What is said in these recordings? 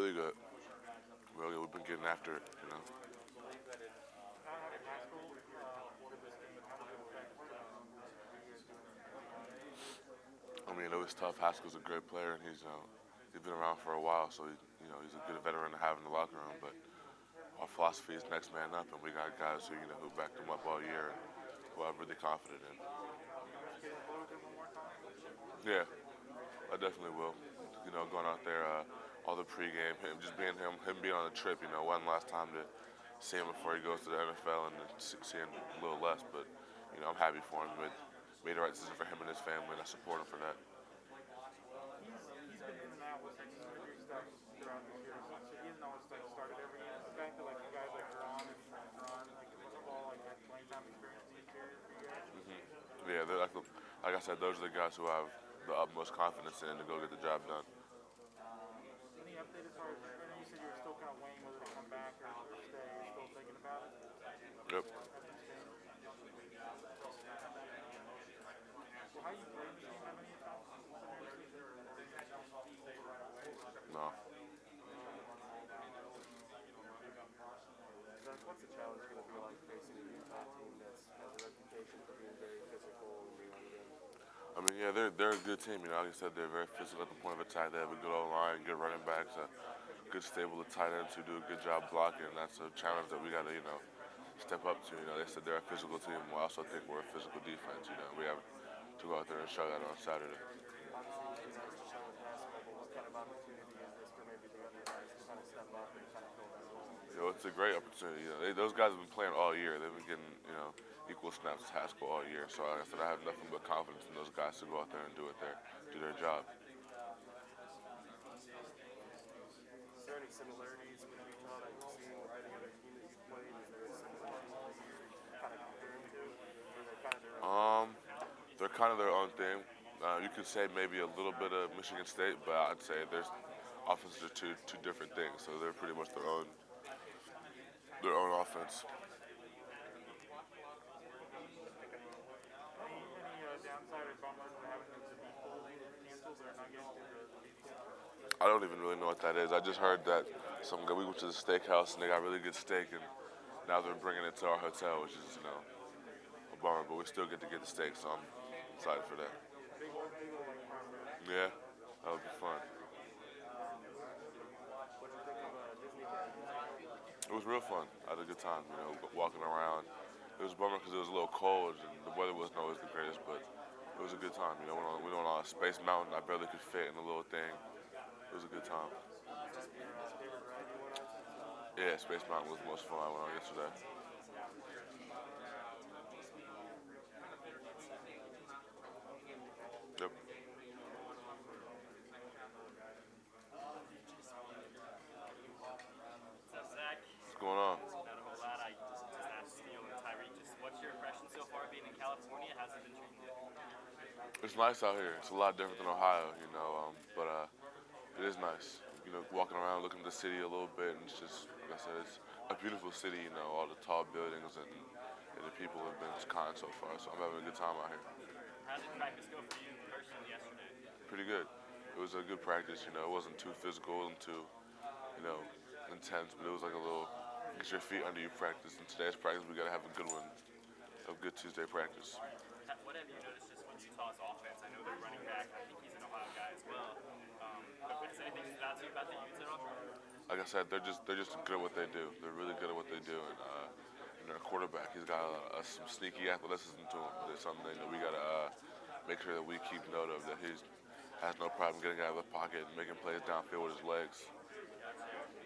really good. Really good. We've been getting after it, you know. I mean, it was tough. Haskell's a great player, and he's been around for a while, so he's a good veteran to have in the locker room. But our philosophy is next man up, and we got guys who backed him up all year, and who I'm really confident in. Yeah, I definitely will. Going out there, all the pregame, him being on the trip. One last time to see him before he goes to the NFL, and then see him a little less. But I'm happy for him. Made the right decision for him and his family, and I support him for that. He's been in and out with some injury stuff throughout this year, so he hasn't always started every year. The fact that guys like Ron and Ron, football, had playing time experience this year for you guys. Yeah, they're like I said, those are the guys who I have the utmost confidence in to go get the job done. Any update as far as, I know you said you were still kind of weighing whether to come back or stay, you're still thinking about it? Yep. Well, how you played the game, how many times? No. What's the challenge going to be like facing a Utah team that has a reputation for being very physical and being I mean, yeah, they're a good team. Like I said, they're very physical at the point of attack. They have a good O-line, good running backs, a good stable of tight ends who do a good job blocking. And that's a challenge that we got to step up to. They said they're a physical team. We also think we're a physical defense. We have to go out there and show that on Saturday. obviously it's nice to show the basketball, but what kind of opportunity is this for maybe the other guys to kind of step up and kind of fill that role? It's a great opportunity. Those guys have been playing all year. They've been getting equal snaps as Haskell all year. So like I said, I have nothing but confidence in those guys to go out there and do their job. Is there any similarities with Utah that you've seen with any other team that you've played? Is there a similar team that you're kind of comparing to? Or are they kind of their own? They're kind of their own thing. You could say maybe a little bit of Michigan State, but I'd say their offenses are two different things. So they're pretty much their own offense. Any downside or bummers of having the beef bowl canceled or not getting to the beef bowl? I don't even really know what that is. I just heard that we went to the steakhouse and they got really good steak, and now they're bringing it to our hotel, which is a bummer. But we still get to get the steak, so I'm excited for that. Big old prime rib. Yeah, that would be fun. What do you think of Disney? It was real fun. I had a good time, walking around. It was a bummer because it was a little cold and the weather wasn't always the greatest, but it was a good time. We went on a Space Mountain. I barely could fit in the little thing. It was a good time. Yeah, Space Mountain was the most fun I went on yesterday. Yep. Zach? What's going on? Not a whole lot. I just asked Steele and Tyreek, what's your impression so far being in California? How's it been treating you? It's nice out here. It's a lot different than Ohio, but it is nice. Walking around, looking at the city a little bit, and it's just, like I said, it's a beautiful city. All the tall buildings and the people have been kind so far. So I'm having a good time out here. How did practice go for you personally yesterday? Pretty good. It was a good practice. It wasn't too physical, it wasn't too, intense, but it was like a little get your feet under you practice. And today's practice, we got to have a good one, a good Tuesday practice. What have you noticed just with Utah's offense? I know they're running back. I think he's an Ohio guy as well. But has anything stood out to you about the Utes at all? Like I said, they're just good at what they do. They're really good at what they do, and their quarterback, he's got some sneaky athleticism to him. It's something that we got to make sure that we keep note of. That he has no problem getting out of the pocket and making plays downfield with his legs.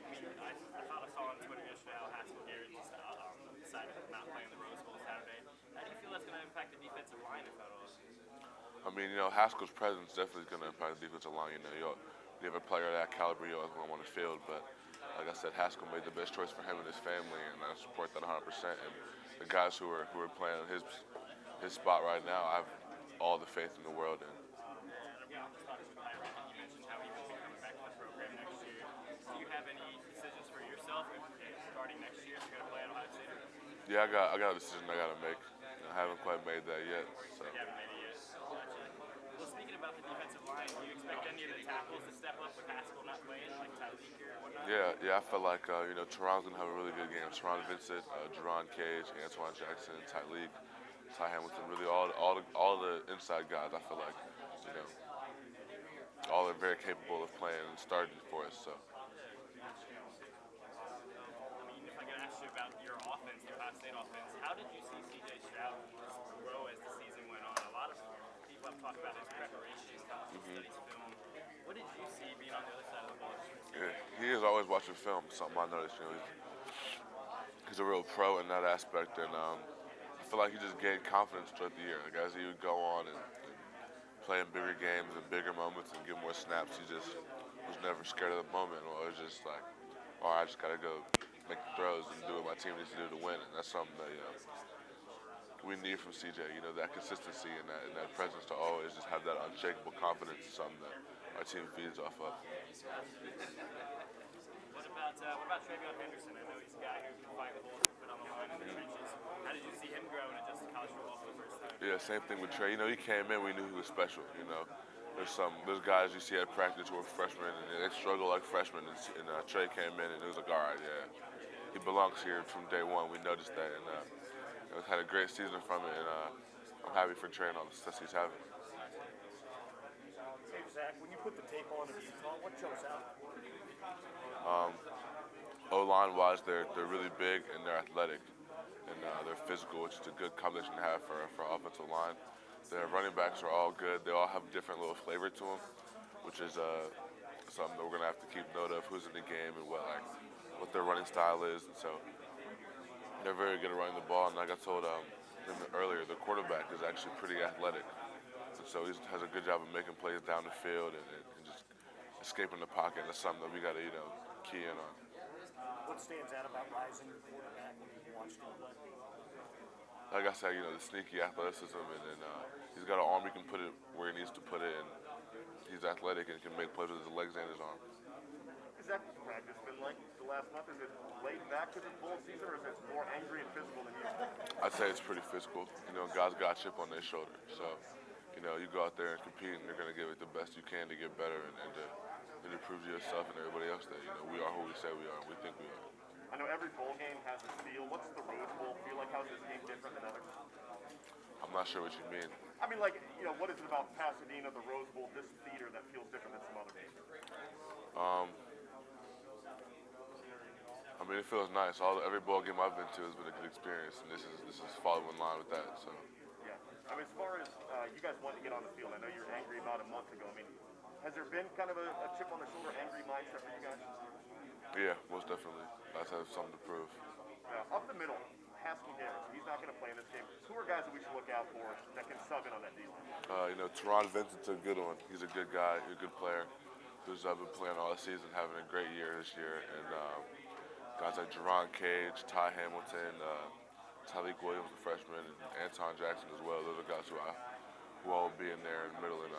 I thought I saw on Twitter yesterday how Haskell Garrett just decided to not play in the Rose Bowl Saturday. How do you feel that's going to impact the defensive line, if at all? I mean, Haskell's presence definitely is going to impact the defensive line. You have a player of that caliber, you always want him on the field. But like I said, Haskell made the best choice for him and his family, and I support that 100%. And the guys who are playing his spot right now, I have all the faith in the world in. You mentioned how he will be coming back to the program next year. Do you have any decisions for yourself starting next year if you're going to play at Ohio State? Yeah, I got a decision I got to make. I haven't quite made that yet. So. You haven't made it yet. Well, speaking about the defensive line, do you expect any of the tackles to step up with Haskell not playing, like Tyreek or what Yeah. I felt like Toronto's gonna have a really good game. Teron Vincent, Jerron Cage, Antoine Jackson, Tyleek, Ty Hamilton, really all the inside guys. I feel like you know all are very capable of playing and starting for us. So I mean, if I could ask you about your offense, the Ohio State offense, how did you see C.J. Stroud grow as the season went on? A lot of people have talked about his preparation, how he studies film. What did you see being on the other side of the ball? yeah, he is always watching film. Something I noticed. He's a real pro in that aspect, and I feel like he just gained confidence throughout the year. Like as he would go on and play in bigger games and bigger moments and get more snaps, he just was never scared of the moment. Or it was just like, all right, I just gotta go make the throws and do what my team needs to do to win. And that's something that we need from CJ. That consistency and that presence to always just have that unshakable confidence is something that our team feeds off of. What about Travion Henderson? I know he's a guy who can find the holes and put on the line in the trenches. How did you see him grow and adjust to college football for the first time? Yeah, same thing with Trey. He came in, we knew he was special. There's guys you see at practice who are freshmen and they struggle like freshmen, and Trey came in and it was like, all right, yeah, he belongs here from day one. We noticed that, and had a great season from it, and I'm happy for Trey and all the success he's having. Hey, Zach, when you put the tape on of Utah, what jumps out? O-line wise, they're really big and they're athletic and they're physical, which is a good combination to have for offensive line. Their running backs are all good. They all have a different little flavor to them, which is something that we're gonna have to keep note of. Who's in the game and what their running style is. And so they're very good at running the ball. And like I told him earlier, the quarterback is actually pretty athletic, and so he has a good job of making plays down the field and just escaping the pocket. And that's something that we got to key in on. What stands out about Rising quarterback when you watched him play? Like I said, the sneaky athleticism, and he's got an arm he can put it where he needs to put it, and he's athletic and can make plays with his legs and his arm. Is that practice been like the last month? Is it laid back to the bowl season, or is it more angry and physical than usual? I'd say it's pretty physical. Guys got a chip on their shoulder, so you go out there and compete, and you're gonna give it the best you can to get better and to prove to yourself and everybody else that we are who we say we are and we think we are. I know every bowl game has its feel. What's the Rose Bowl feel like? How's this game different than others? I'm not sure what you mean. I mean, what is it about Pasadena, the Rose Bowl, this theater that feels different than some other games? It feels nice. Every ball game I've been to has been a good experience, and this is following in line with that. So. Yeah. As far as you guys wanting to get on the field, I know you were angry about a month ago. Has there been kind of a chip on the shoulder, angry mindset for you guys? Yeah, most definitely. Let's have something to prove. Up the middle, Haskell Garrett, he's not going to play in this game. Who are guys that we should look out for that can sub in on that D-line? Teron Vincent's a good one. He's a good guy, a good player who's been playing all season, having a great year this year. And guys like Jerron Cage, Ty Hamilton, Tyleek Williams, the freshman, and Anton Jackson as well. Those are guys who all will be in there in the middle and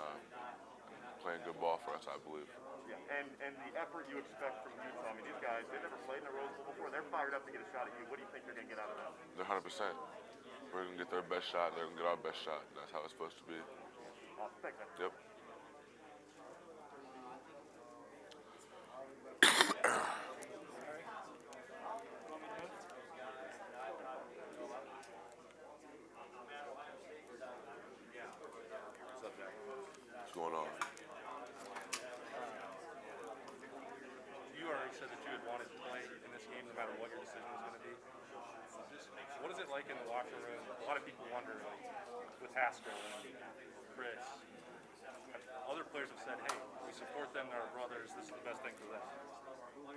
playing good ball for us, I believe. Yeah, and the effort you expect from Utah. These guys, they've never played in a Rose Bowl before. They're fired up to get a shot at you. What do you think they're going to get out of that? They're 100%. We're going to get their best shot. They're going to get our best shot. And that's how it's supposed to be. Awesome. Thanks, man. Yep. What's up, Jack? What's going on? You already said that you had wanted to play in this game no matter what your decision was going to be. What is it like in the locker room? A lot of people wonder, with Haskell and Chris, other players have said, hey, we support them, they're our brothers, this is the best thing for them.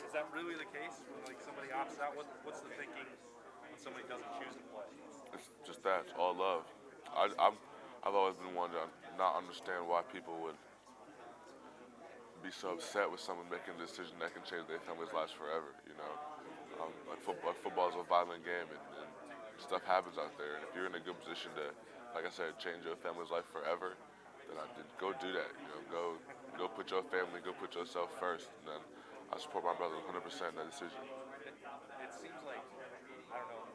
Is that really the case when somebody opts out? What's the thinking when somebody doesn't choose to play? It's just that. It's all love. I've always been one to not understand why people would be so upset with someone making a decision that can change their family's lives forever. Football is a violent game, and stuff happens out there. And if you're in a good position to, like I said, change your family's life forever, then go do that. Go put your family, go put yourself first. And then I support my brother 100% in that decision. It seems like, I don't know,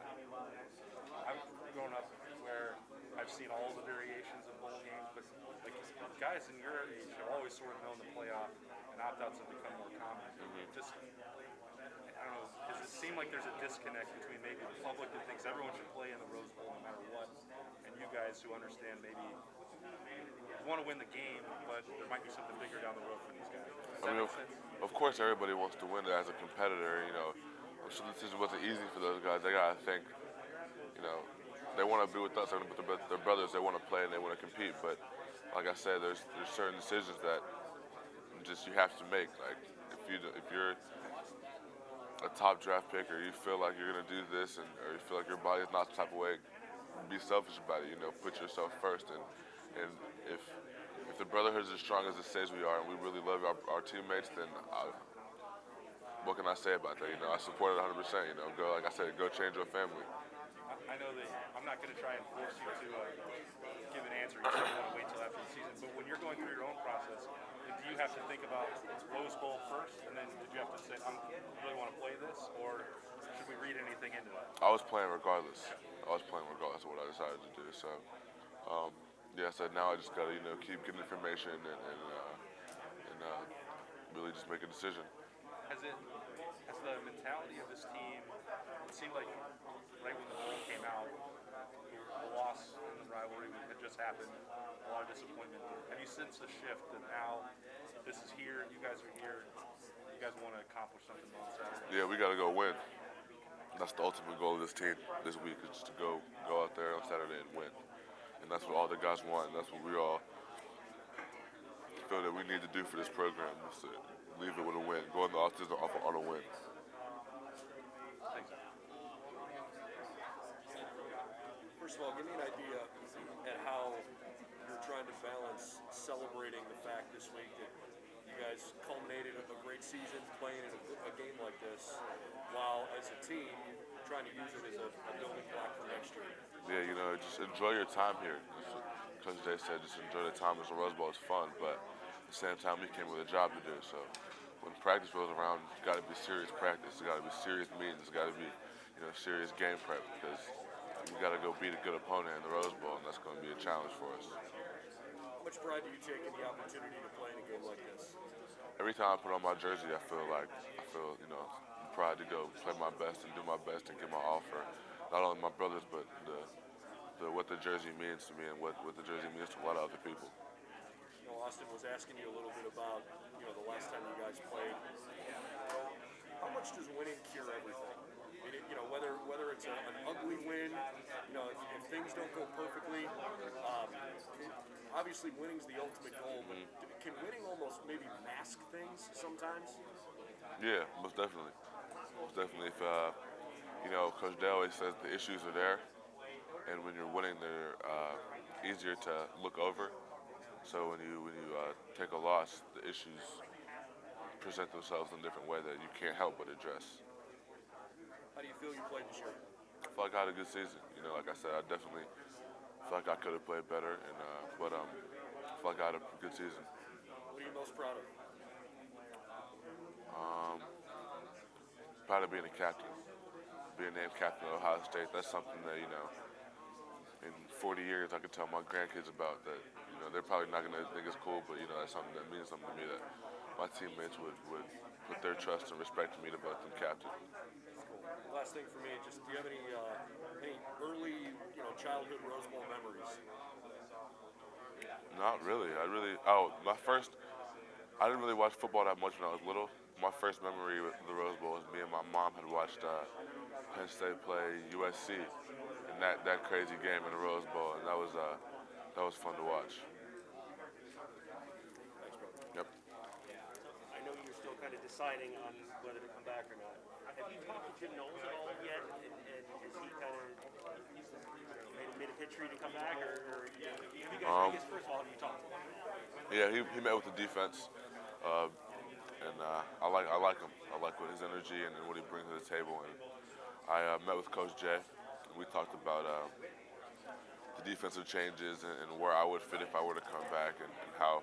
I've grown up where I've seen all the variations of bowl games, but guys in your age have always sort of known the playoff and opt-outs have become more common. Just, I don't know, does it seem like there's a disconnect between maybe the public that thinks everyone should play in the Rose Bowl no matter what, and you guys who understand maybe you want to win the game, but there might be something bigger down the road for these guys? Does that make sense? of course, everybody wants to win as a competitor. I'm sure the decision wasn't easy for those guys. They gotta think, they want to be with us, they're with their brothers. They want to play and they want to compete. But like I said, there's certain decisions that you have to make. Like if you're a top draft pick, or you feel like you're gonna do this, or you feel like your body's not the type of way, be selfish about it. Put yourself first. And if the brotherhood is as strong as it says we are, and we really love our teammates, then what can I say about that? I support it 100%. Go, like I said, go change your family. I know that I'm not going to try and force you to give an answer. You probably want to wait till after the season. But when you're going through your own process, do you have to think about Rose Bowl first, and then did you have to say, I really want to play this, or should we read anything into that? I was playing regardless. of what I decided to do. So, so now I just got to keep getting information and really just make a decision. Has the mentality of this team? It seemed like right when the bowl came out, the loss in the rivalry had just happened. A lot of disappointment. Have you sensed the shift that now this is here, you guys are here, you guys want to accomplish something on Saturday? Yeah, we got to go win. That's the ultimate goal of this team this week, is just to go out there on Saturday and win. And that's what all the guys want. And that's what we all feel that we need to do for this program, is to leave it with a win. Go in the offseason on a win. First of all, give me an idea at how you're trying to balance celebrating the fact this week that you guys culminated a great season playing in a game like this, while as a team you're trying to use it as a building block for next year. Yeah, just enjoy your time here. Coach Day said just enjoy the time as the Rose Bowl is fun, but at the same time we came with a job to do. So when practice rolls around, it's got to be serious practice. It's got to be serious meetings. It's got to be serious game prep, because we got to go beat a good opponent in the Rose Bowl, and that's going to be a challenge for us. How much pride do you take in the opportunity to play in a game like this? Every time I put on my jersey, I feel pride to go play my best and do my best and give my all for not only my brothers, but what the jersey means to me and what the jersey means to a lot of other people. Austin was asking you a little bit about the last time you guys played. How much does winning cure everything? Whether it's an ugly win, if things don't go perfectly, obviously winning's the ultimate goal, but can winning almost maybe mask things sometimes? Yeah, most definitely. Most definitely. If Coach Day always says the issues are there, and when you're winning, they're easier to look over. So when you take a loss, the issues present themselves in a different way that you can't help but address. How do you feel you played this year? I feel like I had a good season. Like I said, I definitely feel like I could have played better, but I feel like I had a good season. What are you most proud of? Proud of being a captain, being named captain of Ohio State. That's something that in 40 years I could tell my grandkids about. That they're probably not going to think it's cool, but that's something that means something to me, that my teammates would put their trust and respect in me to vote them captain. Last thing for me, just do you have any early childhood Rose Bowl memories? Not really. I didn't really watch football that much when I was little. My first memory with the Rose Bowl was me and my mom had watched Penn State play USC in that crazy game in the Rose Bowl, and that was fun to watch. Thanks, bro. Yep. I know you're still kind of deciding on whether to come back or not. Have you talked to Jim Knowles at all yet? And has he kind of made a pitch for you to come back, or have you guys? I guess first of all, have you talked to him? Yeah, he met with the defense, and I like him. I like his energy and what he brings to the table. And I met with Coach Jay, and we talked about the defensive changes and where I would fit if I were to come back, and how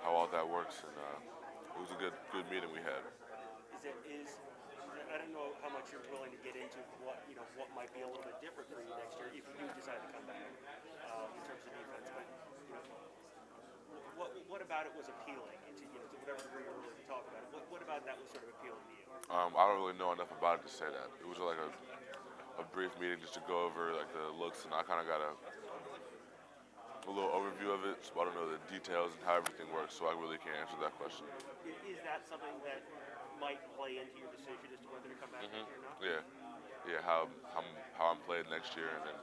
all that works. And it was a good meeting we had. I don't know how much you're willing to get into what might be a little bit different for you next year if you do decide to come back in terms of defense. But what about it was appealing? To whatever degree you're willing to talk about it. What about that was sort of appealing to you? I don't really know enough about it to say that. It was like a brief meeting just to go over like the looks, and I kind of got a little overview of it, so I don't know the details and how everything works, so I really can't answer that question. Is that something that might play into your decision as to whether to come back next year or not? Yeah, how I'm played next year, and then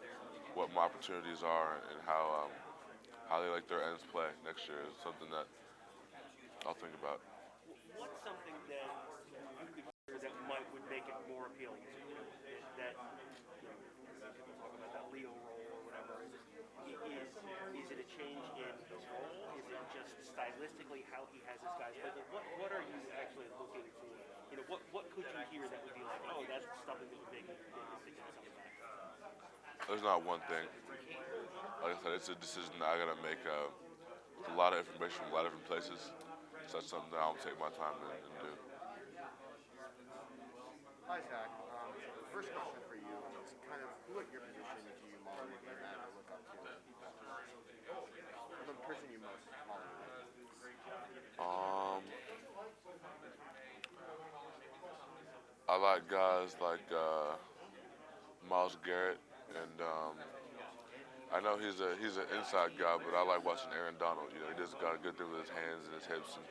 what my opportunities are, and how they like their ends play next year is something that I'll think about. What's something that you could hear that would make it more appealing to you? That people talk about that Leo role or whatever. Is it a change in the role? Is it just stylistically how he has his guys play? What are you actually looking for? What could you hear that would be like, oh, that's something that would make me think of something back? There's not one thing. Like I said, it's a decision that I gotta make. With a lot of information from a lot of different places, so that's something that I'll take my time and do. Hi, Zach. First question for you is kind of who at your position do you model the game at or look up to? The person you most model I like guys like Miles Garrett, and I know he's an inside guy, but I like watching Aaron Donald. He just got a good thing with his hands and his hips, and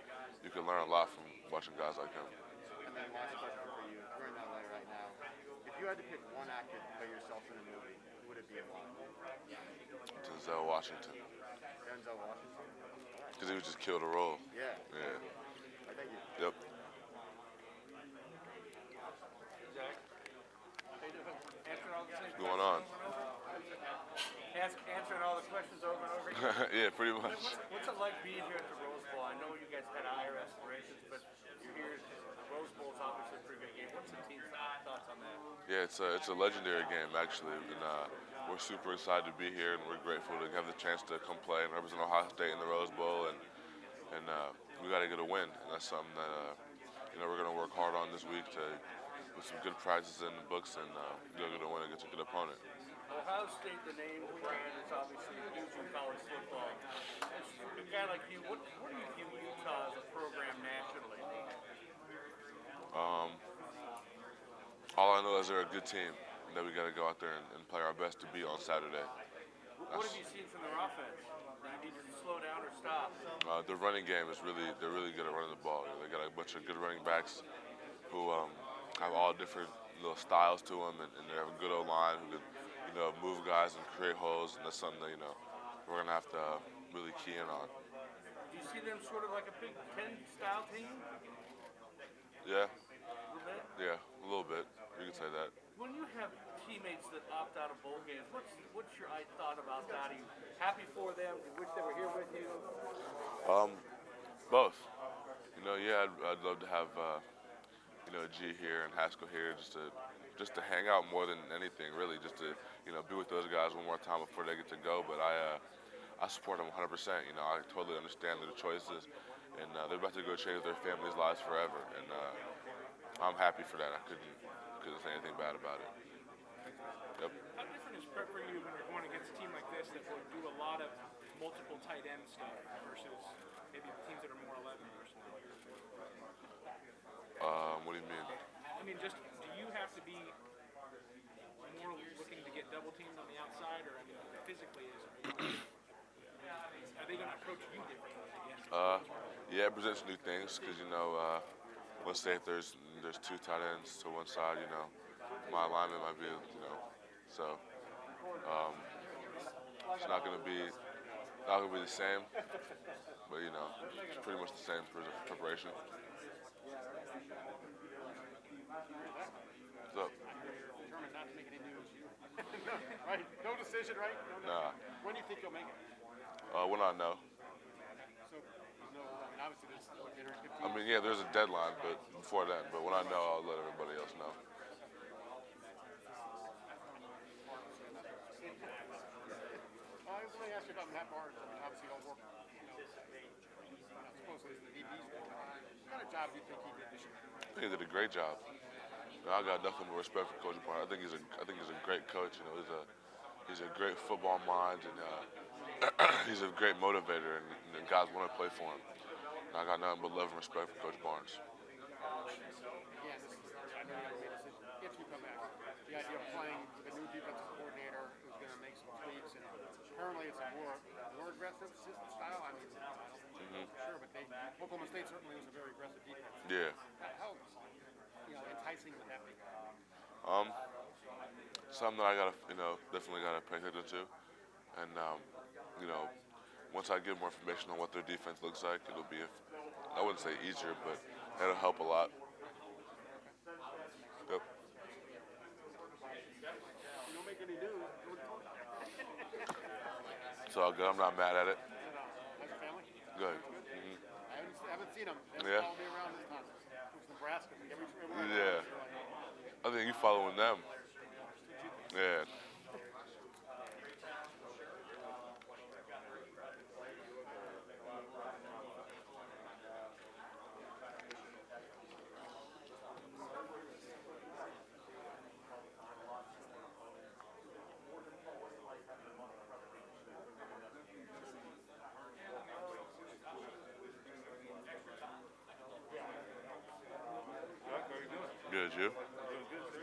you can learn a lot from watching guys like him. And then last question for you. You're in LA right now. If you had to pick one actor to play yourself in a movie, who would it be and why? Denzel Washington, Denzel Washington? because he would just kill the role. Yeah. Yeah. Thank you. Yep. What's going on? Answering all the questions over and over again. Yeah, pretty much. What's it like being here at the Rose Bowl? I know you guys had higher aspirations, but you're here. The Rose Bowl is obviously a pretty good game. What's the team's thoughts on that? Yeah, it's a legendary game actually, and we're super excited to be here, and we're grateful to have the chance to come play and represent Ohio State in the Rose Bowl, and we got to get a win, and that's something that we're going to work hard on this week to with some good prizes in the books and go get a win against a good opponent. Ohio State, the name, the brand, is obviously huge in college football. As a guy like you, what do you view Utah as a program nationally? All I know is they're a good team that we got to go out there and play our best to beat on Saturday. What have you seen from their offense? Do you need to slow down or stop? The running game is they're really good at running the ball. They got a bunch of good running backs who have all different little styles to them, and they have a good O-line who can move guys and create holes, and that's something that we're gonna have to really key in on. Do you see them sort of like a Big Ten style team? Yeah, A little bit? yeah, a little bit. You can say that. When you have teammates that opt out of bowl games, what's your thought about that? Are you happy for them? Do you wish they were here with you? Both. Yeah, I'd love to have G here and Haskell here just to hang out more than anything, really, just to be with those guys one more time before they get to go. But I support them 100%. I totally understand their choices, and they're about to go change their families' lives forever, and I'm happy for that. I couldn't say anything bad about it. Yep. How different is prep for you when you're going against a team like this that will do a lot of multiple tight end stuff versus maybe teams that are more 11 personnel? What do you mean? I mean, just do you have to be more looking to get double teamed on the outside, or I mean, physically, are they going to approach you differently against? Yeah, it presents new things because let's say if there's two tight ends to one side, my alignment might be so it's not going to be the same, but it's pretty much the same preparation. What's up? Determined not to make any news. Right? No decision, right? Nah. When do you think you'll make it? When I know. So, obviously there's later in 15. I mean, yeah, there's a deadline, but before that. But when I know, I'll let everybody else know. I was going to ask you about Matt Barnes. I mean, obviously, he'll work. Supposedly the DB's work. What kind of job do you think he did this year? I think he did a great job. I got nothing but respect for Coach Barnes. I think he's a great coach. He's a great football mind, and he's a great motivator, and guys want to play for him. And I got nothing but love and respect for Coach Barnes. Again, this is, I know you made a decision if you come back. The idea of playing with a new defensive coordinator who's going to make some tweaks, and apparently it's a more aggressive system style. I mean, I don't know for sure, but Oklahoma State certainly was a very aggressive defense. Yeah. How enticing would that be? Something that I gotta, definitely gotta pay attention to. And, once I get more information on what their defense looks like, it'll be, I wouldn't say easier, but it'll help a lot. Yep. You don't make any news. It's all good. I'm not mad at it. How's your family? Good. I haven't seen them. They Yeah. follow me around this time. From Nebraska. Everywhere. Yeah. I think you following them. Yeah. Chuck, how are you doing? Good, you? Doing good, sir.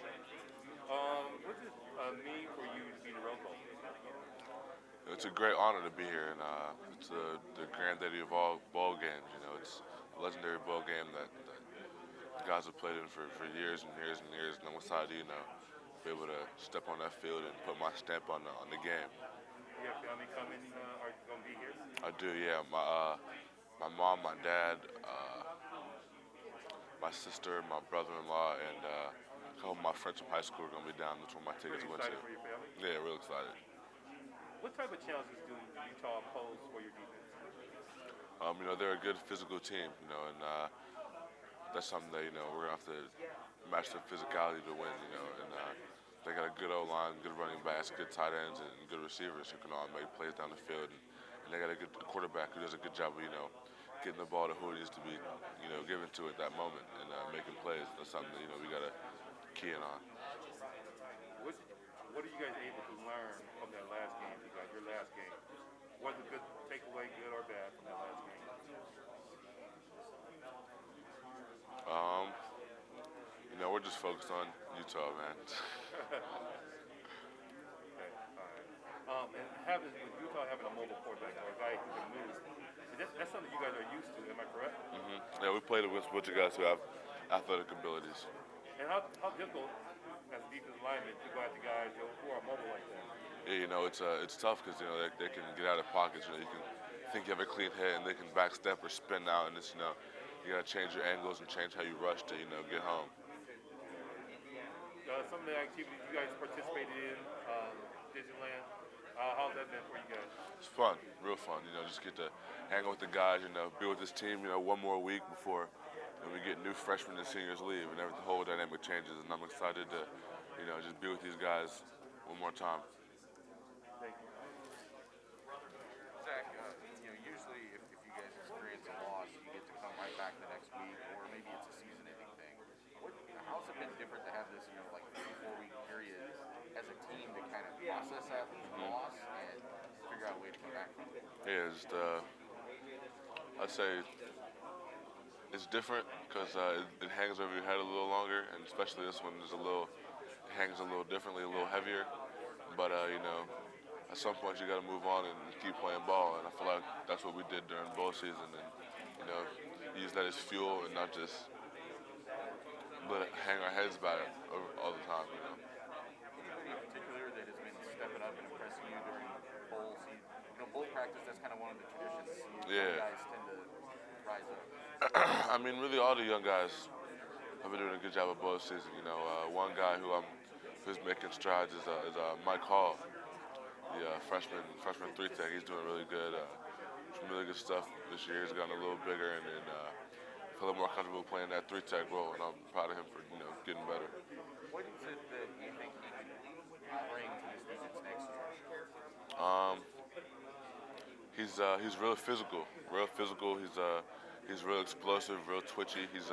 What does it mean for you to be the roll call? It's a great honor to be here, and it's the granddaddy of all ball games. It's a legendary ball game that the guys have played in for years and years and years. And I'm excited to, be able to step on that field and put my stamp on the game. You have family coming? Are you going to be here? I do, yeah. My mom, my dad, my sister, my brother-in-law, and a couple of my friends from high school are going to be down. That's where my tickets Pretty went to. excited for your family? Yeah, real excited. What type of challenges do Utah pose for your defense? They're a good physical team, and that's something that, we're going to have to match their physicality to win, and they got a good O-line, good running backs, good tight ends, and good receivers who can all make plays down the field. And they got a good quarterback who does a good job of, getting the ball to who it needs to be, given to at that moment and making plays. That's something that, we got to key in on. What are you guys able to learn from that last game, your last game? Was it good takeaway, good or bad, from that last game? We're just focused on Utah, man. Okay, all right. And with Utah having a mobile quarterback or a guy who can move, that's something you guys are used to, am I correct? Yeah, we played with a bunch of guys who have athletic abilities. And how difficult as a defensive lineman to go after guys who are mobile like that? Yeah, it's tough because they can get out of pockets. You can think you have a clean head and they can backstep or spin out, and it's you gotta change your angles and change how you rush to get home. Some of the activities you guys participated in, Disneyland, how's that been for you guys? It's fun, real fun. Just get to hang out with the guys. Be with this team. One more week before we get new freshmen and seniors leave, and the whole dynamic changes. And I'm excited to, just be with these guys one more time. Thank you. Zach, usually if you guys experience a loss, you get to come right back the next week, or maybe it's a season-ending thing. How's it been different to have this, 3-4 week period as a team to kind of process that loss and figure out a way to come back from it? Yeah, I'd say it's different because it hangs over your head a little longer, and especially this one it hangs a little differently, a little heavier. But at some point you got to move on and keep playing ball, and I feel like that's what we did during bowl season, and use that as fuel and not just hang our heads about it all the time. Anybody in particular that has been stepping up and impressing you during bowl season? Bowl practice, that's kind of one of the traditions. Yeah. Guys tend to rise up. I mean, really, all the young guys have been doing a good job of bowl season. One guy who's making strides is Mike Hall, the freshman 3-tech. He's doing really good. Some really good stuff this year. He's gotten a little bigger and feel a little more comfortable playing that 3-tech role, and I'm proud of him for getting better. What is it that you think he can bring to this defense next year? He's real physical. He's real explosive, real twitchy. He's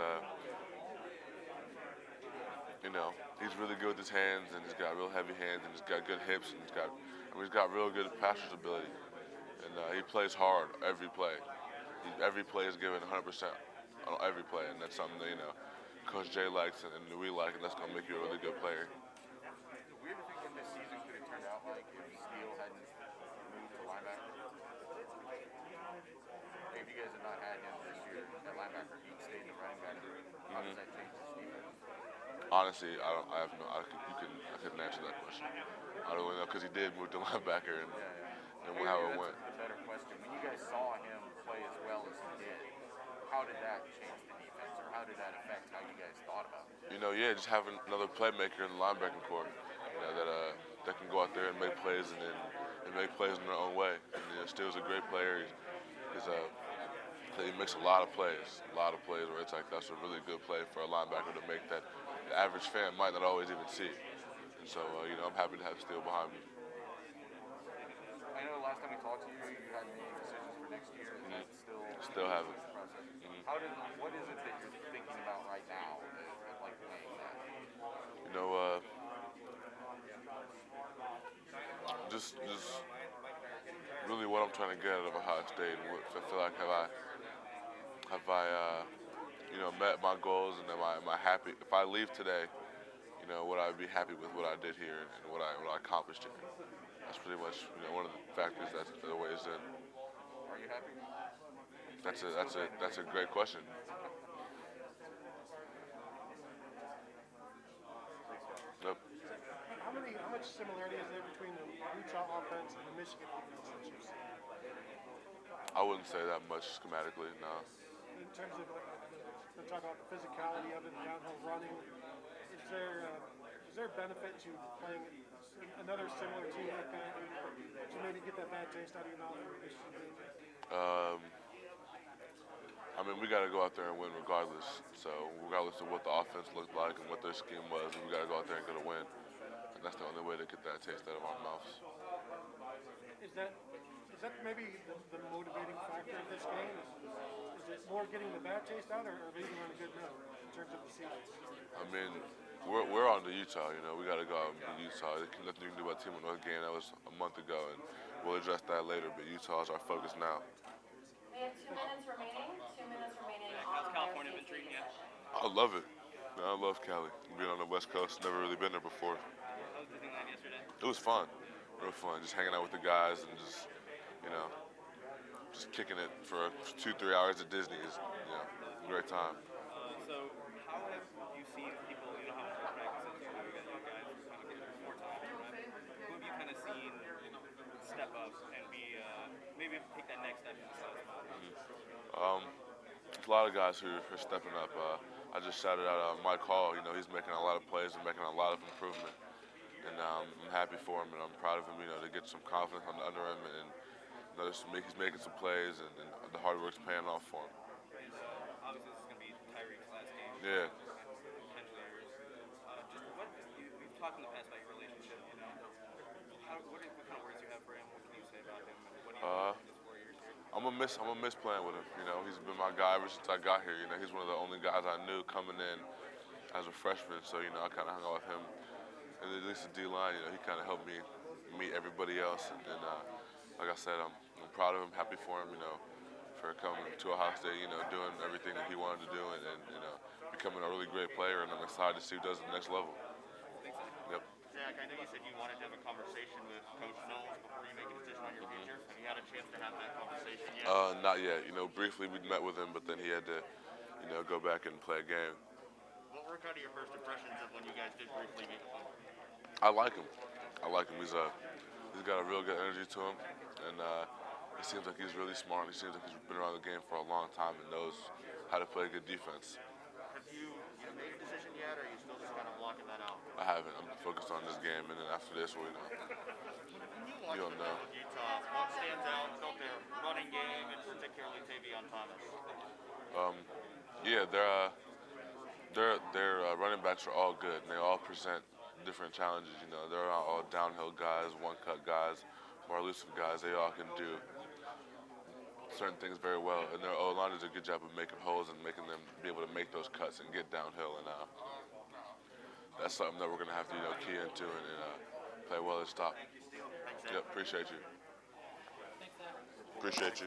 really good with his hands, and he's got real heavy hands, and he's got good hips, and he's got real good passer's ability. and he plays hard every play. Every play is given 100% on every play, and that's something that Coach Jay likes and we like, and that's gonna make you a really good player. Is it weird to think what this season could have turned out like if Steele hadn't moved to linebacker? Like, if you guys had not had him this year at linebacker, he'd stayed the running back. How does that change this defense? Honestly, I don't. I have no. I couldn't answer that question. I don't really know because he did move to linebacker and Maybe how it that's went. a better question. When you guys saw him play as well as he did, how did that change the defense, or how did that affect how you guys thought about it? Just having another playmaker in the linebacking core, that can go out there and make plays and make plays in their own way. And Steele's a great player. He makes a lot of plays where it's like that's a really good play for a linebacker to make that the average fan might not always even see. And so, I'm happy to have Steele behind me. I know last time we talked to you, you hadn't made any decisions for next year. Is that Still haven't. process? What is it that you're thinking about right now that like weighing that? Just really what I'm trying to get out of Ohio State, and what I feel like have I met my goals, and am I happy? If I leave today, would I be happy with what I did here and what I accomplished here? That's pretty much one of the factors that weighs in. Are you happy? That's a great question. Yep. How much similarity is there between the Utah offense and the Michigan offense that you've seen? I wouldn't say that much schematically, no. In terms of, to talk about the physicality of it, downhill running, is there a benefit to playing another similar team like that to maybe get that bad taste out of your mouth for the Michigan game? We got to go out there and win regardless. So regardless of what the offense looked like and what their scheme was, we got to go out there and get a win. And that's the only way to get that taste out of our mouths. Is that maybe the motivating factor of this game? Is it more getting the bad taste out, or leaving on a good note in terms of the season? We're on to Utah. We got to go out and beat Utah. There's nothing you can do about Team North game. That was a month ago, and we'll address that later. But Utah is our focus now. We have 2 minutes remaining. 2 minutes remaining. How's California been treating you? I love it. I love Cali. Being on the West Coast, never really been there before. How was Disneyland yesterday? It was fun, real fun. Just hanging out with the guys and just kicking it for 2-3 hours at Disney is, a great time. So how have you seen people, how much practice is you guys kind of getting more time, right? Who have you kind of seen step up and be, maybe take that next step in the size? There's a lot of guys who are stepping up. I just shouted out Mike Hall. He's making a lot of plays and making a lot of improvement. And I'm happy for him, and I'm proud of him, to get some confidence under him, and he's making some plays, and the hard work's paying off for him. Obviously, this is going to be Tyreek's last game. Yeah. Potentially yours. We've talked in the past about your relationship. What kind of words do you have for him? What can you say about him? And what do you think in his 4 years here? I'm gonna miss playing with him. He's been my guy ever since I got here. He's one of the only guys I knew coming in as a freshman. So I kind of hung out with him, and at least the D line. He kind of helped me meet everybody else. And like I said, I'm proud of him, happy for him. For coming to Ohio State. Doing everything that he wanted to do, and becoming a really great player. And I'm excited to see what he does at the next level. Yep. Zach, I know you said you wanted to have a conversation with Coach Knowles before you make a decision on your future. Have you had a chance to have that conversation yet? Not yet. Briefly we met with him, but then he had to, go back and play a game. What were kind of your first impressions of when you guys did briefly meet with him? I like him. He's got a real good energy to him, and he seems like he's really smart. He seems like he's been around the game for a long time and knows how to play good defense. Have you made a decision yet, or are you still just kind of blocking that out? I haven't. I'm focused on this game, and then after this, When you watch You'll the know. battle of Utah, what stands out about their running game, and particularly Tavion Thomas? Yeah, their running backs are all good, and they all present different challenges. They're not all downhill guys, one-cut guys, more elusive guys. They all can do certain things very well, and their O-line does a good job of making holes and making them be able to make those cuts and get downhill. And that's something that we're going to have to key into and play well and stop. Yep, appreciate you. Thanks, Zach. Appreciate you.